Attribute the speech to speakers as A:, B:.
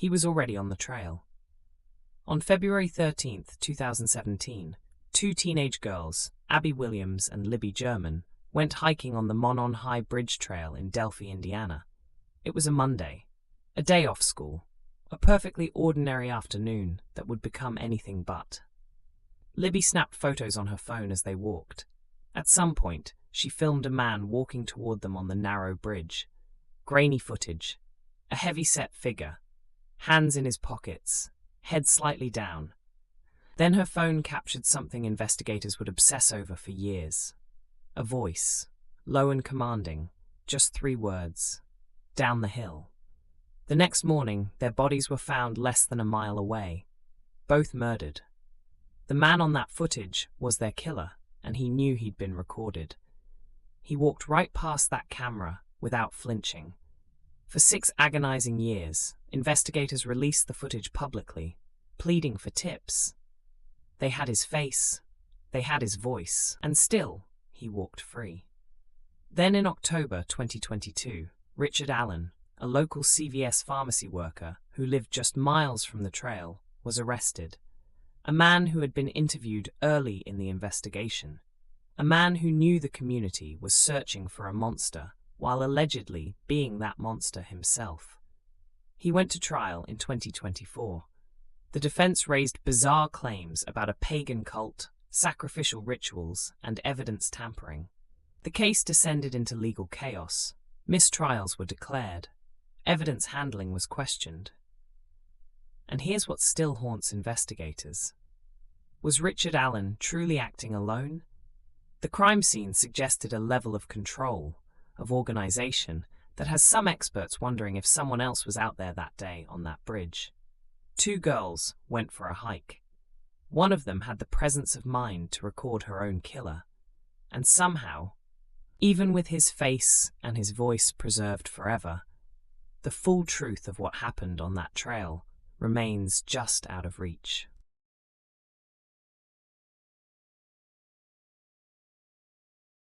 A: he was already on the trail. On February 13, 2017, two teenage girls, Abby Williams and Libby German, went hiking on the Monon High Bridge Trail in Delphi, Indiana. It was a Monday, a day off school, a perfectly ordinary afternoon that would become anything but. Libby snapped photos on her phone as they walked. At some point, she filmed a man walking toward them on the narrow bridge. Grainy footage, a heavy-set figure, hands in his pockets, head slightly down. Then her phone captured something investigators would obsess over for years. A voice, low and commanding, just 3 words: down the hill. The next morning, their bodies were found less than a mile away, both murdered. The man on that footage was their killer, and he knew he'd been recorded. He walked right past that camera without flinching. For 6 agonizing years, investigators released the footage publicly, pleading for tips. They had his face, they had his voice, and still, he walked free. Then in October 2022, Richard Allen, a local CVS pharmacy worker who lived just miles from the trail, was arrested. A man who had been interviewed early in the investigation. A man who knew the community was searching for a monster, while allegedly being that monster himself. He went to trial in 2024. The defense raised bizarre claims about a pagan cult, sacrificial rituals, and evidence tampering. The case descended into legal chaos. Mistrials were declared. Evidence handling was questioned. And here's what still haunts investigators. Was Richard Allen truly acting alone? The crime scene suggested a level of control, of organization, that has some experts wondering if someone else was out there that day on that bridge. 2 girls went for a hike. One of them had the presence of mind to record her own killer. And somehow, even with his face and his voice preserved forever, the full truth of what happened on that trail remains just out of reach.